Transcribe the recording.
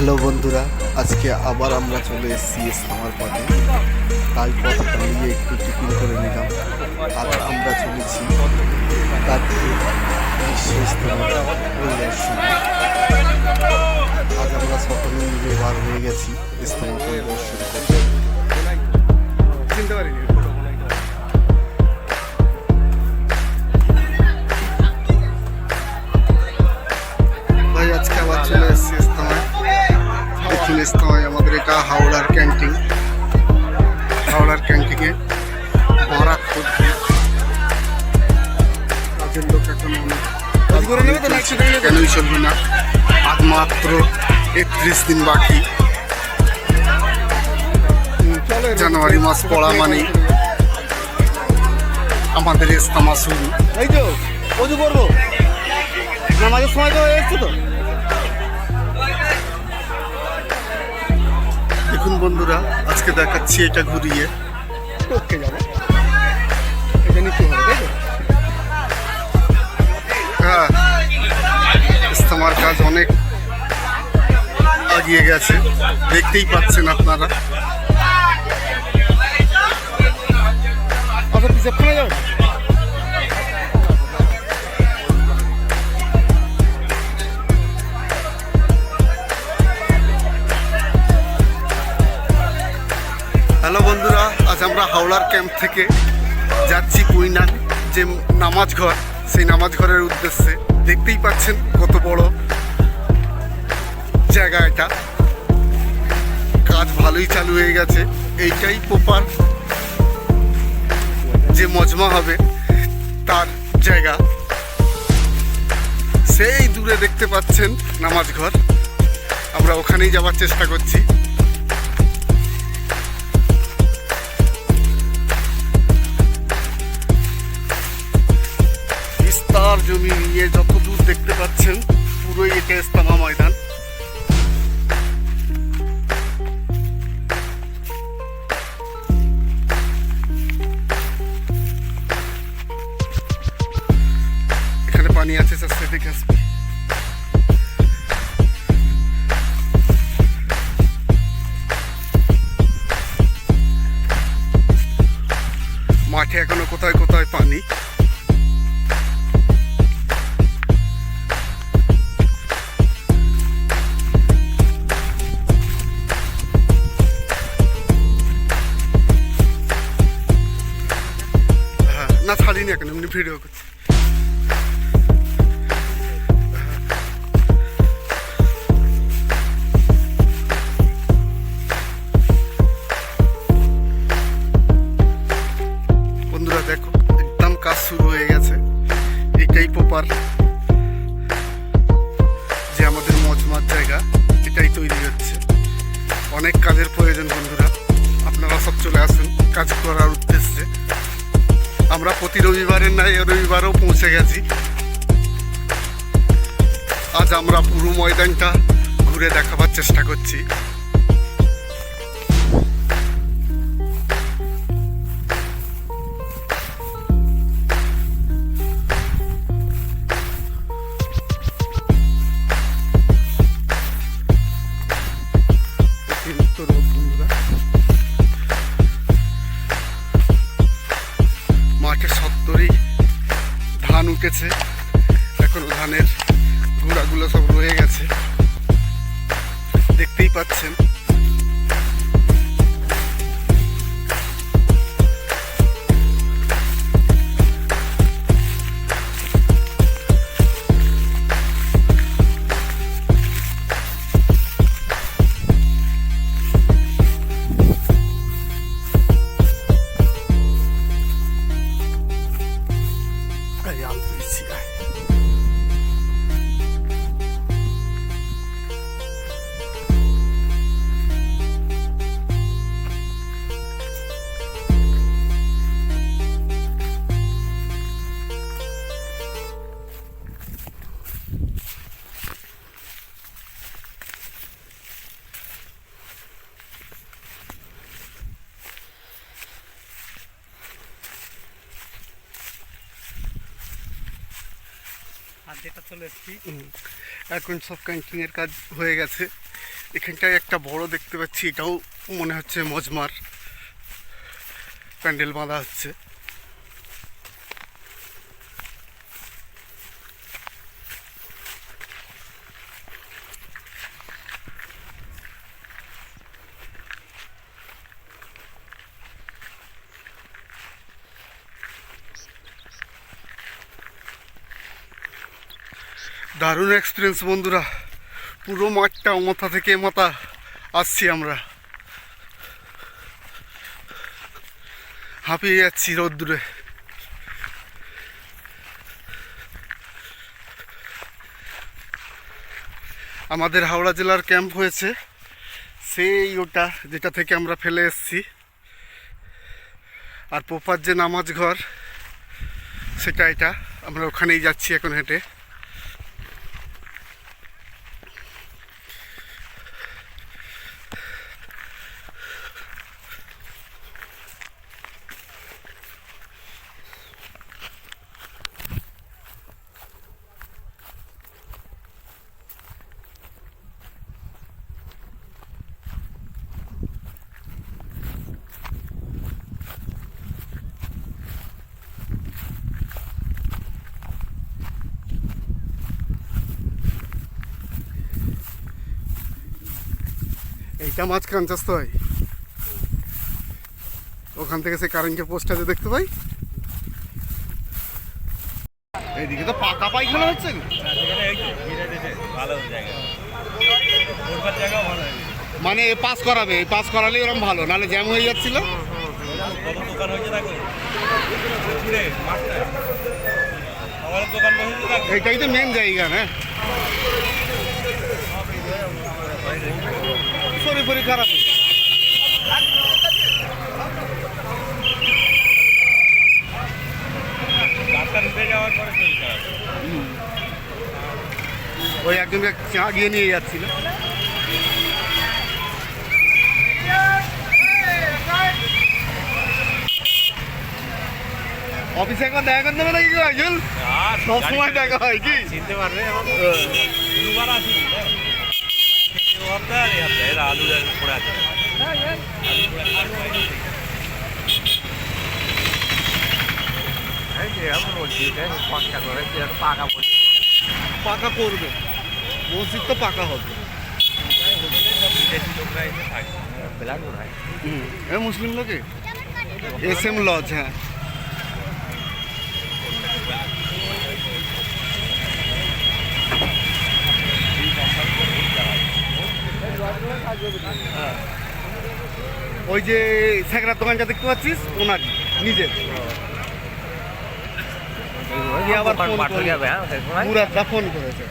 Hello বন্ধুরা, আজকে আবার আমরা চলে এসেছি ইস্তামার পথে। তাই পথটা নিয়ে একটু টিফিন করে নিলাম। আজ আমরা চলেছি তাজপুর বিশ্ব ইস্তামার পরিদর্শনে। আজ আমরা সকলে মিলে বার হয়ে গেছি ইস্তামা পরিদর্শন করতে। চিনতে পারিনি। ভাই আজকে আবার চলে এসেছি ইস্তামায়। দেখুন ইস্তামায় আমাদের এটা হাওড়ার ক্যান্টিন। হাওড়ার ক্যান্টিনে মারাত্মক কাজের লোক এখন কেনই চলবে না। আজ মাত্র 31 দিন বাকি। জানুয়ারি মাস পড়া মানে আমাদের ইস্তামা শুরু। এই তো ওযু করবো নামাজের সময় তো এসছে তো। দেখুন বন্ধুরা, আজকে দেখাচ্ছি এটা ঘুরিয়ে যাবো। এটা নিতে হবে তাই তো? হ্যাঁ, ইস্তামার কাজ অনেক এগিয়ে গেছে, দেখতেই পাচ্ছেন আপনারা। আচ্ছা পিছনে ফোনে যাবে। হ্যালো বন্ধুরা, আজ আমরা হাওড়ার ক্যাম্প থেকে যাচ্ছি কুইনান যে নামাজ ঘর, সেই নামাজ ঘরের উদ্দেশ্যে। দেখতেই পাচ্ছেন কত বড় জায়গা এটা। কাজ ভালোই চালু হয়ে গেছে। এইটাই প্রপার যে মজমা হবে তার জায়গা। সেই দূরে দেখতে পাচ্ছেন নামাজ ঘর, আমরা ওখানেই যাওয়ার চেষ্টা করছি। বিস্তার জমি নিয়ে যত দূর দেখতে পাচ্ছেন পুরোই এটা ইস্তামা ময়দান। এখানে পানি আছে, সস্তে দেখে আসবে। মাঠে এখনো কোথায় কোথায় পানি। না ছাড়িনি এখন, এমনি ভিডিও করছি। বন্ধুরা দেখো, একদম কাজ শুরু হয়ে গেছে। এটাই প্রপার যে আমাদের মজমার জায়গা, এটাই তৈরি হচ্ছে। অনেক কাজের প্রয়োজন বন্ধুরা, আপনারা সব চলে আসুন কাজ করার উদ্দেশ্যে। আমরা প্রতি রবিবারের নাই রবিবারও পৌঁছে গেছি। আজ আমরা পুরো ময়দানটা ঘুরে দেখাবার চেষ্টা করছি। মাঠে সত্তরই ধান উঠেছে, এখনো ধানের গুঁড়াগুলো সব রয়ে গেছে, দেখতেই পাচ্ছেন। আর যেটা চলে এসেছি এখন সব ক্যান্টিনের কাজ হয়ে গেছে। এখানটায় একটা বড় দেখতে পাচ্ছি, এটাও মনে হচ্ছে মজমার প্যান্ডেল বাঁধা হচ্ছে। দারুণ এক্সপিরিয়েন্স বন্ধুরা, পুরো মাঠটা মাথা থেকে মাথা আসছি আমরা, হাঁপিয়ে যাচ্ছি রোদ্দুরে। আমাদের হাওড়া জেলার ক্যাম্প হয়েছে সেই ওটা যেটা থেকে আমরা ফেলে এসেছি, আর পোপার যে নামাজ ঘর সেটা এটা, আমরা ওখানেই যাচ্ছি এখন হেঁটে। এইটা মাছ কাঞ্চাস তো হয়, ওখান থেকে সে কারেন্টের পোস্টটা যে দেখতে পাই। এইদিকে তো পাকা পায়খানা হচ্ছে না, মানে পাস করাবে, এই পাস করালে ওরকম ভালো, নাহলে জ্যাম হয়ে যাচ্ছিল। এইটাই তো মেন জায়গা, হ্যাঁ শরীর ফরি খারাপ। ওই একজনকে চা গিয়ে নিয়ে যাচ্ছিল। অফিসে একবার দেখা করতে হবে নাকি একজন, সব সময় দেখা হয় কি চিনতে পারবে। আলু পড়ে আছে, পাকা করবে, মসজিদ তো পাকা হবে। মুসলিম লোকে SM লজ, হ্যাঁ ওই যে স্যাকরার দোকানটা দেখতে পাচ্ছিস ওনার নিজের, আবার ফোন করেছে।